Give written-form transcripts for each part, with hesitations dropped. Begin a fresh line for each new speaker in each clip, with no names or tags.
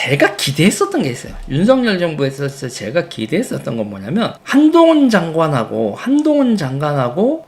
제가 기대했었던 게 있어요. 윤석열 정부에서 제가 기대했었던 건 뭐냐면 한동훈 장관하고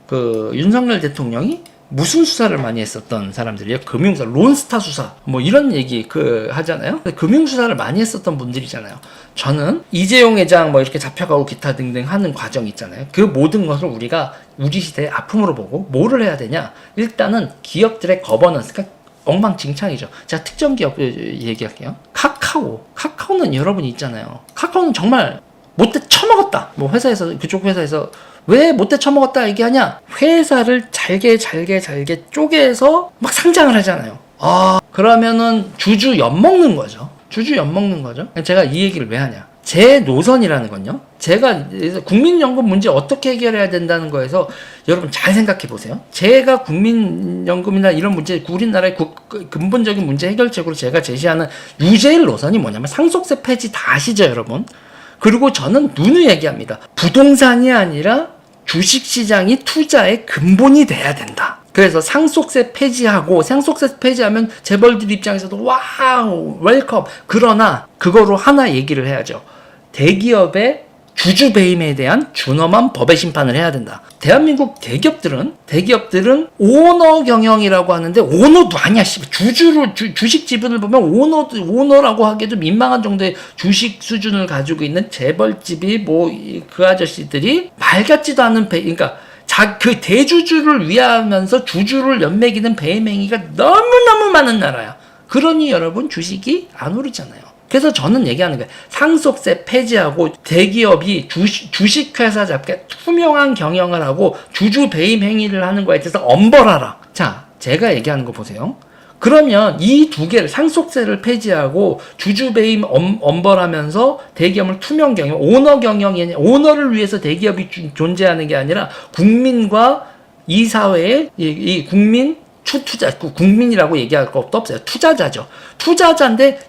그 윤석열 대통령이 무슨 수사를 많이 했었던 사람들이에요? 금융수사, 론스타 수사, 뭐 이런 얘기 하잖아요. 금융수사를 많이 했었던 분들이잖아요. 저는 이재용 회장 뭐 이렇게 잡혀가고 기타 등등 하는 과정 있잖아요. 그 모든 것을 우리가 우리 시대의 아픔으로 보고 뭐를 해야 되냐? 일단은 기업들의 거버넌스가 엉망진창이죠. 제가 특정 기업 얘기할게요. 카카오는 여러분 있잖아요. 카카오는 정말 못돼 처먹었다. 뭐 그쪽 회사에서 왜 못돼 처먹었다 얘기하냐? 회사를 잘게 쪼개서 막 상장을 하잖아요. 그러면은 주주 엿먹는 거죠. 제가 이 얘기를 왜 하냐? 제 노선이라는 건요. 제가 국민연금 문제 어떻게 해결해야 된다는 거에서 여러분 잘 생각해 보세요. 제가 국민연금이나 이런 문제, 우리나라의 근본적인 문제 해결책으로 제가 제시하는 유제일 노선이 뭐냐면 상속세 폐지 다 아시죠, 여러분? 그리고 저는 누누이 얘기합니다. 부동산이 아니라 주식시장이 투자의 근본이 돼야 된다. 그래서 상속세 폐지하면 재벌들 입장에서도 와우 웰컴. 그러나 그거로 하나 얘기를 해야죠. 대기업의 주주 배임에 대한 준엄한 법의 심판을 해야 된다. 대한민국 대기업들은 오너 경영이라고 하는데 오너도 아니야. 주식 지분을 보면 오너라고 하기에도 민망한 정도의 주식 수준을 가지고 있는 재벌집이 뭐 그 아저씨들이 말 같지도 않은 그러니까 그 대주주를 위하면서 주주를 연맥이는 배임 행위가 너무너무 많은 나라야. 그러니 여러분 주식이 안 오르잖아요. 그래서 저는 얘기하는 거예요. 상속세 폐지하고 대기업이 주식회사 잡게 투명한 경영을 하고 주주 배임 행위를 하는 거에 대해서 엄벌하라. 자, 제가 얘기하는 거 보세요. 그러면 이 두 개를 상속세를 폐지하고 주주 배임 엄벌하면서 대기업을 투명 경영, 오너를 위해서 대기업이 존재하는 게 아니라 국민과 이 사회의 이 국민 국민이라고 얘기할 것도 없어요. 투자자죠. 투자자인데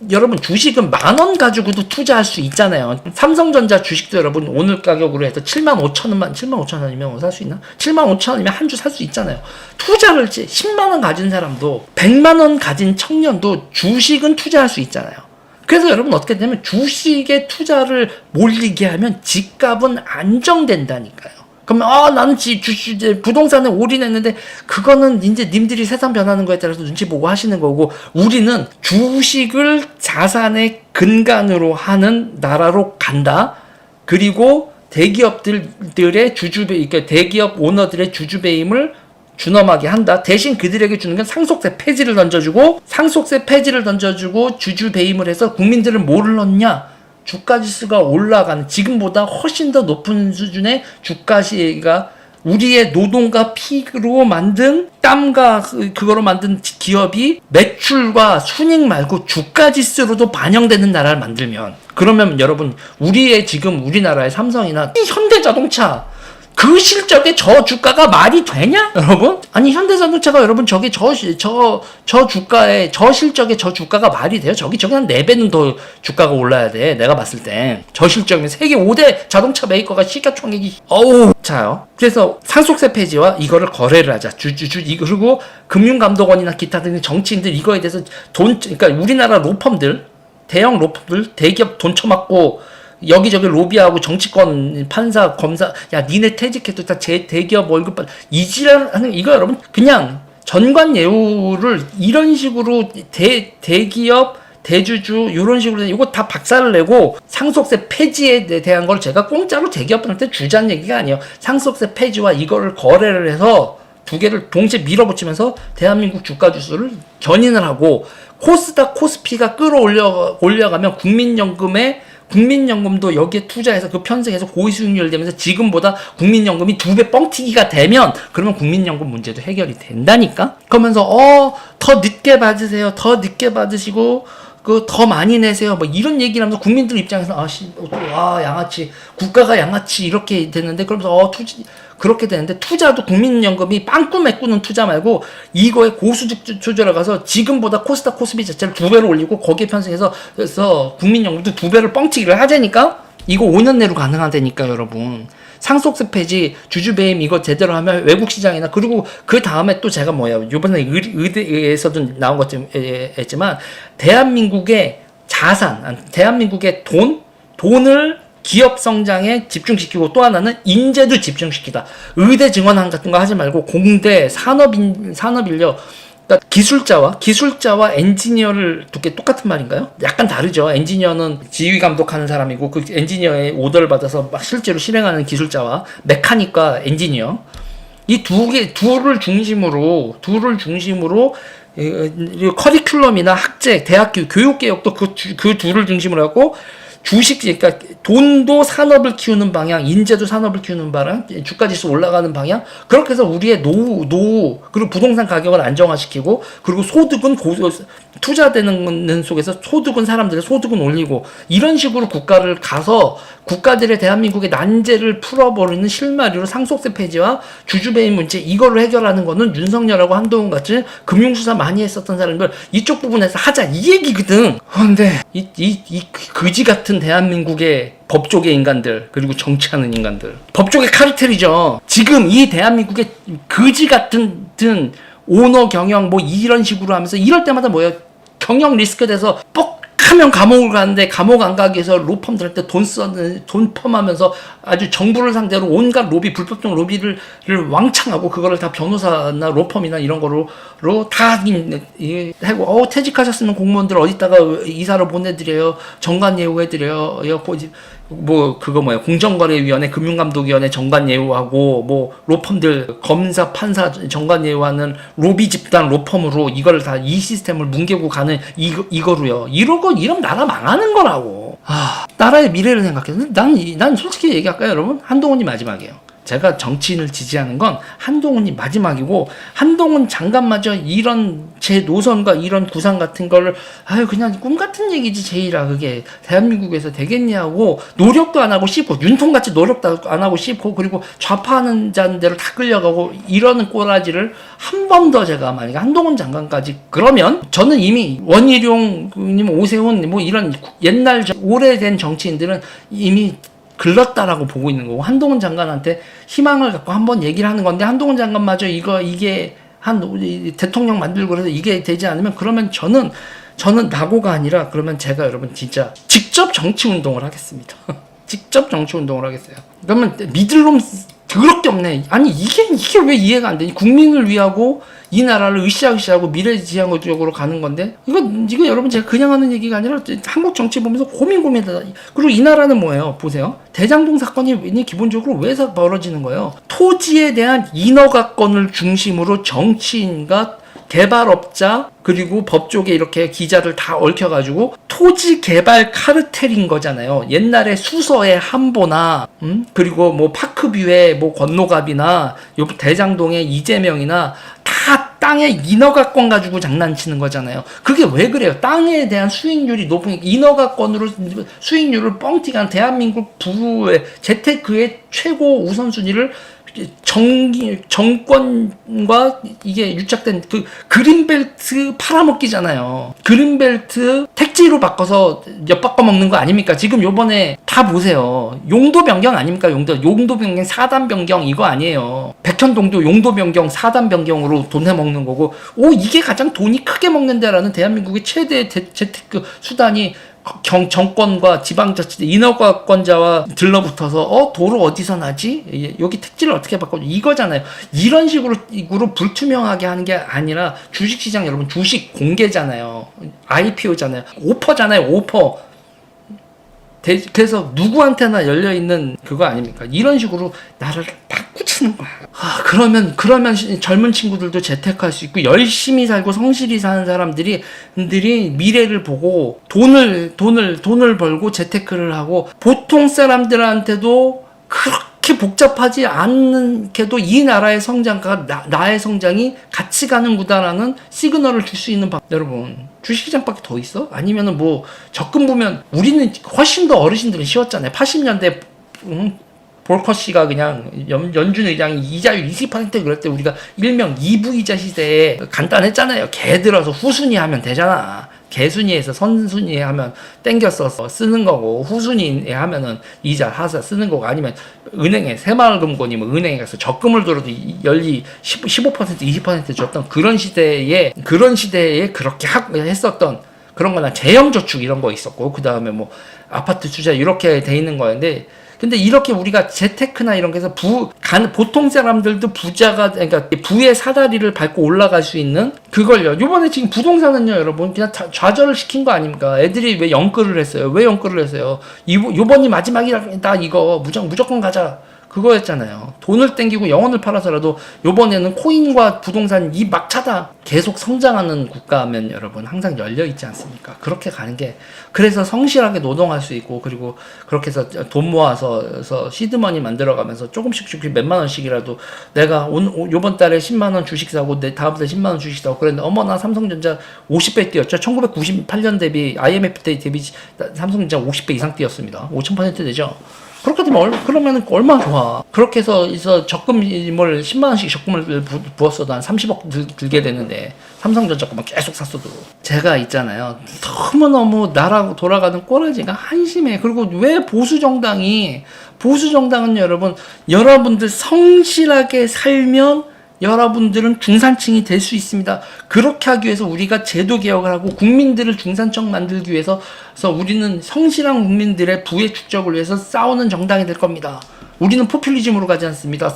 여러분 주식은 10,000원 가지고도 투자할 수 있잖아요. 삼성전자 주식도 여러분 오늘 가격으로 해서 75,000원이면 살 수 있나? 75,000원이면 한 주 살 수 있잖아요. 투자를 10만원 가진 사람도 100만원 가진 청년도 주식은 투자할 수 있잖아요. 그래서 여러분 어떻게 되냐면 주식에 투자를 몰리게 하면 집값은 안정된다니까요. 그러면 나는 부동산에 올인했는데 그거는 이제 님들이 세상 변하는 거에 따라서 눈치 보고 하시는 거고, 우리는 주식을 자산의 근간으로 하는 나라로 간다. 그리고 대기업들의 그러니까 대기업 오너들의 주주배임을 준엄하게 한다. 대신 그들에게 주는 건 상속세 폐지를 던져주고 주주 배임을 해서 국민들은 뭐를 넣냐? 주가지수가 올라가는, 지금보다 훨씬 더 높은 수준의 주가시가 우리의 노동과 피로 만든 땀과 그거로 만든 기업이 매출과 순익 말고 주가지수로도 반영되는 나라를 만들면, 그러면 여러분 우리나라의 삼성이나 현대자동차 그 실적에 저 주가가 말이 되냐? 여러분? 아니 현대자동차가 여러분 저 주가에 저 실적에 저 주가가 말이 돼요? 저기 한 4배는 더 주가가 올라야 돼. 내가 봤을 땐 저 실적이면 세계 5대 자동차 메이커가 시가총액이 자요. 그래서 상속세 폐지와 이거를 거래를 하자. 그리고 금융감독원이나 기타 등의 정치인들 이거에 대해서 그러니까 우리나라 로펌들, 대형 로펌들, 대기업 돈 쳐맞고 여기저기 로비하고 정치권, 판사, 검사, 야, 니네 퇴직해도 다 대기업 월급 이지랄 하는, 이거 여러분, 그냥 전관 예우를 이런 식으로 대기업, 대주주, 이런 식으로, 이거 다 박살을 내고 상속세 폐지에 대한 걸 제가 공짜로 대기업한테 주자는 얘기가 아니에요. 상속세 폐지와 이거를 거래를 해서 두 개를 동시에 밀어붙이면서 대한민국 주가 지수를 견인을 하고 코스닥, 코스피가 끌어올려가면 국민연금도 여기에 투자해서 그 편성해서 고수익률 되면서 지금보다 국민연금이 2배 뻥튀기가 되면, 그러면 국민연금 문제도 해결이 된다니까? 그러면서 더 늦게 받으세요. 더 늦게 받으시고 더 많이 내세요. 뭐 이런 얘기를 하면서 국민들 입장에서 양아치, 국가가 양아치 이렇게 되는데, 그러면서 그렇게 되는데, 투자도 국민연금이 빵꾸 메꾸는 투자 말고 이거에 고수직 투자를 가서 지금보다 코스닥 코스피 자체를 2배로 올리고 거기에 편성해서 그래서 국민연금도 2배를 뻥튀기를 하자니까. 이거 5년 내로 가능하다니까 여러분. 상속세 폐지, 주주배임 이거 제대로 하면 외국 시장이나, 그리고 그 다음에 또 제가 이번에 의대에서도 나온 것좀 했지만 대한민국의 자산, 대한민국의 돈을 기업 성장에 집중시키고 또 하나는 인재도 집중시키다. 의대 증원학 같은 거 하지 말고 공대, 산업인력, 그러니까 기술자와 엔지니어를 두께 똑같은 말인가요? 약간 다르죠. 엔지니어는 지휘 감독하는 사람이고 그 엔지니어의 오더를 받아서 막 실제로 실행하는 기술자와 메카닉과 엔지니어 이 둘을 중심으로 커리큘럼이나 학제, 대학교 교육개혁도 그 둘을 중심으로 하고 그러니까 돈도 산업을 키우는 방향, 인재도 산업을 키우는 방향, 주가지수 올라가는 방향, 그렇게 해서 우리의 노후, 그리고 부동산 가격을 안정화시키고, 그리고 소득은 투자되는 속에서 사람들의 소득은 올리고, 이런 식으로 국가를 가서 국가들의 대한민국의 난제를 풀어버리는 실마리로 상속세 폐지와 주주배임 문제, 이거를 해결하는 거는 윤석열하고 한동훈 같이 금융수사 많이 했었던 사람들, 이쪽 부분에서 하자, 이 얘기거든. 근데, 이 그지 같은 대한민국의 법조계 인간들, 그리고 정치하는 인간들. 법조계 카르텔이죠. 지금 이 대한민국의 그지 같은 오너 경영, 뭐 이런 식으로 하면서 이럴 때마다 뭐예요? 경영 리스크 돼서 하면 감옥을 가는데 감옥 안 가기 위해서 로펌들한테 돈 펌하면서 아주 정부를 상대로 온갖 불법적 로비를 왕창하고 그거를 다 변호사나 로펌이나 이런 거로 다 하고 퇴직하셨으면 공무원들 어디다가 이사로 보내드려요. 정관 예우해드려요. 공정거래위원회, 금융감독위원회 정관 예우하고 뭐 로펌들 검사, 판사 정관 예우하는 로비 집단 로펌으로 이걸 다 이 시스템을 뭉개고 가는 이거로요. 이러면 나라 망하는 거라고. 나라의 미래를 생각해서 난 솔직히 얘기할까요, 여러분? 한동훈이 마지막이에요. 제가 정치인을 지지하는 건 한동훈이 마지막이고, 한동훈 장관마저 이런 제 노선과 이런 구상 같은 거를 그냥 꿈 같은 얘기지 제이라 그게 대한민국에서 되겠냐고 노력도 안 하고 씹고, 윤통같이 노력도 안 하고 씹고, 그리고 좌파하는 자들을 다 끌려가고 이러는 꼬라지를 한 번 더 제가 만약에 한동훈 장관까지 그러면 저는 이미 원희룡님, 오세훈 뭐 이런 옛날 오래된 정치인들은 이미 글렀다라고 보고 있는 거고, 한동훈 장관한테 희망을 갖고 한번 얘기를 하는 건데, 한동훈 장관마저 이게 대통령 만들고 그래서 이게 되지 않으면, 그러면 저는 낙오가 아니라, 그러면 제가 여러분 진짜 직접 정치 운동을 하겠습니다. 직접 정치 운동을 하겠어요. 그러면 믿을 놈 더럽게 없네. 아니 이게 왜 이해가 안 되니? 국민을 위하고 이 나라를 으쌰으쌰하고 미래지향적으로 가는 건데, 이거 여러분 제가 그냥 하는 얘기가 아니라 한국 정치 보면서 고민하다. 그리고 이 나라는 뭐예요? 보세요. 대장동 사건이 기본적으로 왜 벌어지는 거예요? 토지에 대한 인허가권을 중심으로 정치인과 개발업자 그리고 법조계 이렇게 기자를 다 얽혀가지고 토지 개발 카르텔인 거잖아요. 옛날에 수서의 한보나 그리고 뭐 파크뷰의 뭐 권노갑이나 대장동의 이재명이나 다 땅의 인허가권 가지고 장난치는 거잖아요. 그게 왜 그래요? 땅에 대한 수익률이 높은, 인허가권으로 수익률을 뻥튀기한 대한민국 부의 재테크의 최고 우선순위를 정권과 이게 유착된 그 그린벨트 팔아먹기잖아요. 그린벨트 택지로 바꿔서 엿바꿔 먹는 거 아닙니까? 지금 요번에 다 보세요. 용도 변경 아닙니까? 용도 변경 4단 변경 이거 아니에요. 백현동도 용도 변경 4단 변경으로 돈 해먹는 거고, 이게 가장 돈이 크게 먹는다라는 대한민국의 최대 재테크 수단이 정권과 지방자치 인허가권자와 들러붙어서 도로 어디서 나지? 여기 택지를 어떻게 바꿔줘? 이거잖아요. 이런 식으로 불투명하게 하는 게 아니라, 주식시장 여러분 주식 공개잖아요. IPO잖아요. 오퍼잖아요. 오퍼. 그래서 누구한테나 열려있는 그거 아닙니까? 이런 식으로 나를 바꾸치는 거야. 그러면 젊은 친구들도 재테크할 수 있고, 열심히 살고 성실히 사는 사람들이 미래를 보고 돈을 벌고 재테크를 하고, 보통 사람들한테도 그렇게 복잡하지 않게도 이 나라의 성장과 나의 성장이 같이 가는 구다라는 시그널을 줄 수 있는 여러분, 주식시장밖에 더 있어? 아니면은 뭐 적금 보면 우리는 훨씬 더 어르신들은 쉬웠잖아요. 80년대 볼커 씨가 그냥 연준 의장이 이자율 20% 그럴 때 우리가 일명 2부이자 시대에 간단했잖아요. 개 들어서 후순위 하면 되잖아. 개순위에서 선순위 하면 땡겨서 쓰는 거고, 후순위에 하면은 이자 하사 쓰는 거고, 아니면 은행에 새마을금고니면 은행에 가서 적금을 들어도 연리 15% 20% 줬던 그런 시대에 그렇게 했었던 그런 거나 재형저축 이런 거 있었고, 그 다음에 뭐 아파트 투자 이렇게 돼 있는 거였는데, 근데 이렇게 우리가 재테크나 이런 게서 보통 사람들도 부자가, 그러니까 부의 사다리를 밟고 올라갈 수 있는 그걸요. 요번에 지금 부동산은요, 여러분, 그냥 좌절을 시킨 거 아닙니까? 애들이 왜 영끌을 했어요? 왜 영끌을 했어요? 요번이 마지막이다, 이거. 무조건 가자. 그거였잖아요. 돈을 땡기고 영혼을 팔아서라도 요번에는 코인과 부동산 이 막차다. 계속 성장하는 국가면 여러분 항상 열려 있지 않습니까? 그렇게 가는 게, 그래서 성실하게 노동할 수 있고, 그리고 그렇게 해서 돈 모아서 시드머니 만들어가면서 조금씩 몇만 원씩이라도 내가 요번 달에 10만 원 주식 사고 내 다음 달에 10만 원 주식 사고 그랬는데, 어머나 삼성전자 50배 뛰었죠. 1998년 대비 IMF 때 대비 삼성전자 50배 이상 뛰었습니다. 5000% 되죠. 그렇게 되면 그러면 얼마나 좋아. 그렇게 해서 적금을 10만 원씩 적금을 부었어도 한 30억 들게 되는데, 삼성전자 것만 계속 샀어도. 제가 있잖아요, 너무너무 나라고 돌아가는 꼬라지가 한심해. 그리고 왜 보수정당은 여러분들 성실하게 살면 여러분들은 중산층이 될 수 있습니다. 그렇게 하기 위해서 우리가 제도 개혁을 하고 국민들을 중산층 만들기 위해서 우리는 성실한 국민들의 부의 축적을 위해서 싸우는 정당이 될 겁니다. 우리는 포퓰리즘으로 가지 않습니다.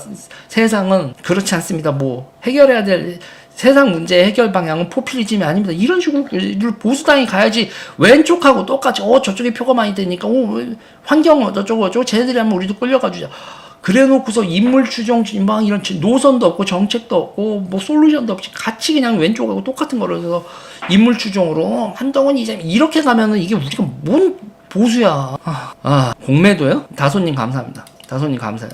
세상은 그렇지 않습니다. 뭐 해결해야 될 세상 문제의 해결 방향은 포퓰리즘이 아닙니다. 이런 식으로 보수당이 가야지. 왼쪽하고 똑같이 저쪽에 표가 많이 되니까 환경 어쩌고 쟤네들이 하면 우리도 끌려가 주자. 그래 놓고서 인물 추종 막 이런 노선도 없고 정책도 없고 뭐 솔루션도 없이 같이 그냥 왼쪽하고 똑같은 거로 해서 인물 추종으로 한동훈 이제 이렇게 가면은 이게 우리가 뭔 보수야. 공매도요? 다소님 감사합니다. 다소님 감사해요.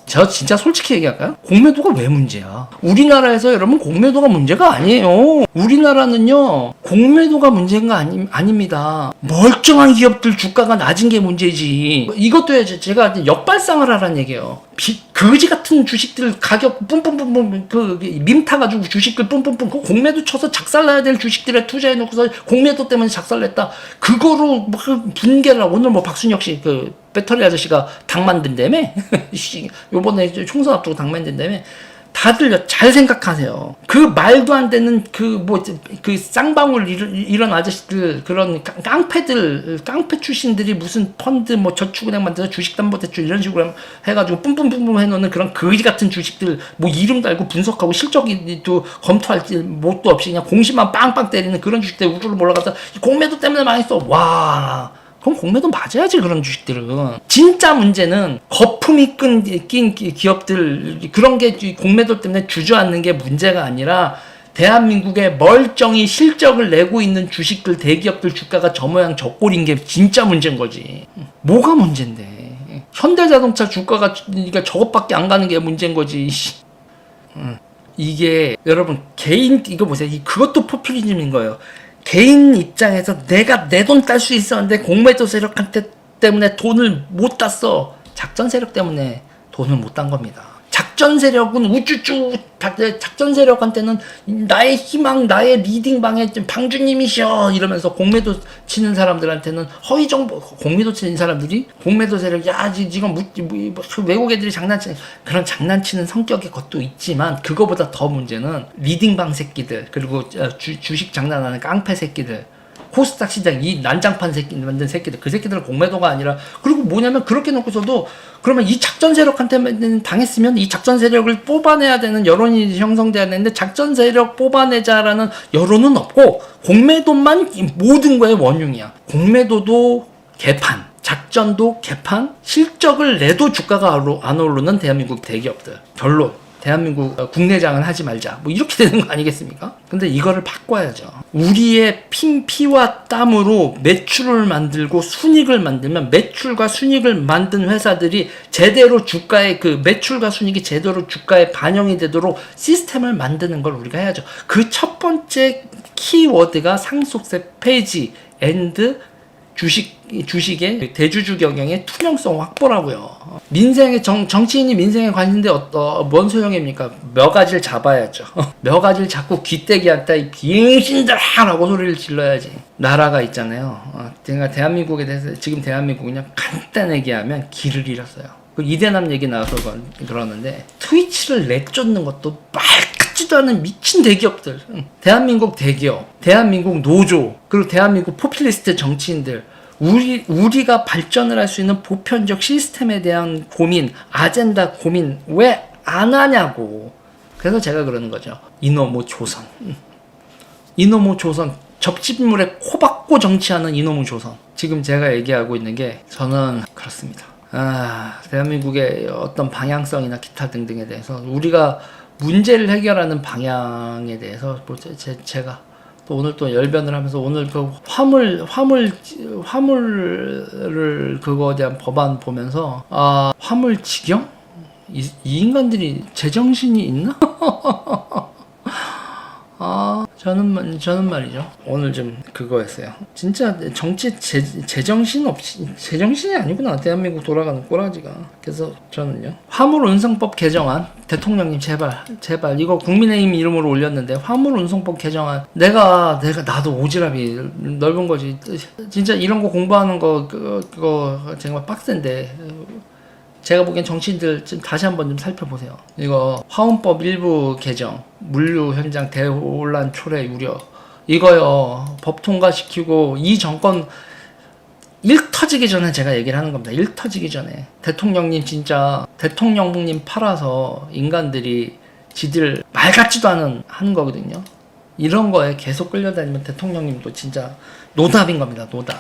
저 진짜 솔직히 얘기할까요? 공매도가 왜 문제야? 우리나라에서 여러분 공매도가 문제가 아니에요. 우리나라는요 공매도가 문제가 아닙니다. 멀쩡한 기업들 주가가 낮은 게 문제지. 이것도 제가 역발상을 하라는 얘기예요. 거지 같은 주식들 가격 뿜뿜뿜뿜 밈 타가지고 주식들 뿜뿜뿜 그 공매도 쳐서 작살나야 될 주식들에 투자해놓고서 공매도 때문에 작살냈다. 그거로 분개를 하고, 오늘 뭐 박순혁 씨 배터리 아저씨가 당 만든다며? 요번에 총선 앞두고 당 만든다며? 다들 잘 생각하세요. 그 말도 안 되는 그 쌍방울 이런 아저씨들, 그런 깡패 출신들이 무슨 펀드 뭐 저축은행 만들어서 주식담보대출 이런 식으로 해가지고 뿜뿜뿜뿜 해놓는 그런 거지 같은 주식들 뭐 이름 달고 분석하고 실적도 검토할 뭣도 없이 그냥 공시만 빵빵 때리는 그런 주식들 우르르 올라가서 공매도 때문에 망했어. 와. 그럼 공매도 맞아야지. 그런 주식들은. 진짜 문제는 거품이 낀 기업들, 그런 게 공매도 때문에 주저앉는 게 문제가 아니라 대한민국에 멀쩡히 실적을 내고 있는 주식들, 대기업들 주가가 저 모양 저 꼴인 게 진짜 문제인 거지. 뭐가 문제인데. 현대자동차 주가가 저것밖에 안 가는 게 문제인 거지. 이게 여러분 이거 보세요. 그것도 포퓰리즘인 거예요. 개인 입장에서 내가 내 돈 딸 수 있었는데 공매도 세력한테 때문에 돈을 못 땄어. 작전 세력 때문에 돈을 못 딴 겁니다. 작전 세력은 우쭈쭈, 작전 세력한테는 나의 희망, 나의 리딩방에 방주님이셔 이러면서 공매도 치는 사람들한테는 허위 정보, 공매도 치는 사람들이 공매도 세력, 야 지금 외국 애들이 장난치는 그런 장난치는 성격의 것도 있지만, 그거보다 더 문제는 리딩방 새끼들, 그리고 주식 장난하는 깡패 새끼들, 코스닥 시장 이 난장판 만든 새끼들, 그 새끼들은 공매도가 아니라, 그리고 뭐냐면 그렇게 놓고서도 그러면 이 작전 세력한테 당했으면 이 작전 세력을 뽑아내야 되는 여론이 형성돼야 되는데, 작전 세력 뽑아내자라는 여론은 없고 공매도만 모든 거의 원흉이야. 공매도도 개판, 작전도 개판, 실적을 내도 주가가 안 오르는 대한민국 대기업들. 결론, 대한민국 국내장을 하지 말자. 뭐 이렇게 되는 거 아니겠습니까? 근데 이거를 바꿔야죠. 우리의 피와 땀으로 매출을 만들고 순익을 만들면, 매출과 순익을 만든 회사들이 제대로 주가에 매출과 순익이 제대로 주가에 반영이 되도록 시스템을 만드는 걸 우리가 해야죠. 그 첫 번째 키워드가 상속세 폐지 앤드 주식의 대주주 경영의 투명성 확보라고요. 정치인이 민생에 관심인데 뭔 소용입니까? 몇 가지를 잡아야죠. 몇 가지를 잡고 귀때기 한다 이 비응신들하라고 소리를 질러야지. 나라가 있잖아요. 제가 대한민국에 대해서, 지금 대한민국 그냥 간단하게 하면 길을 잃었어요. 이대남 얘기 나와서 그러는데, 트위치를 내쫓는 것도 말 같지도 않은 미친 대기업들, 대한민국 대기업, 대한민국 노조, 그리고 대한민국 포퓰리스트 정치인들, 우리가 발전을 할 수 있는 보편적 시스템에 대한 고민, 아젠다 고민 왜 안 하냐고. 그래서 제가 그러는 거죠. 이놈의 조선. 이놈의 조선. 접짓물에 코 박고 정치하는 이놈의 조선. 지금 제가 얘기하고 있는 게 저는 그렇습니다. 대한민국의 어떤 방향성이나 기타 등등에 대해서 우리가 문제를 해결하는 방향에 대해서 제가 또 오늘 또 열변을 하면서 오늘 그 화물을 그거에 대한 법안 보면서 화물 직영? 이 인간들이 제정신이 있나? 저는 말이죠. 오늘 좀 그거였어요. 진짜 정치 제정신이 아니구나. 대한민국 돌아가는 꼬라지가. 그래서 저는요. 화물운송법 개정안 대통령님 제발 이거 국민의힘 이름으로 올렸는데 화물운송법 개정안 나도 오지랖이 넓은 거지. 진짜 이런 거 공부하는 거 그거 정말 빡센데. 제가 보기엔 정치인들 좀 다시 한번 좀 살펴보세요. 이거 화원법 일부 개정, 물류 현장 대혼란 초래 우려. 이거요. 법 통과시키고 이 정권 일 터지기 전에 제가 얘기를 하는 겁니다. 일 터지기 전에. 대통령님 진짜 대통령님 팔아서 인간들이 지들 말 같지도 않은 하는 거거든요. 이런 거에 계속 끌려다니면 대통령님도 진짜 노답인 겁니다. 노답.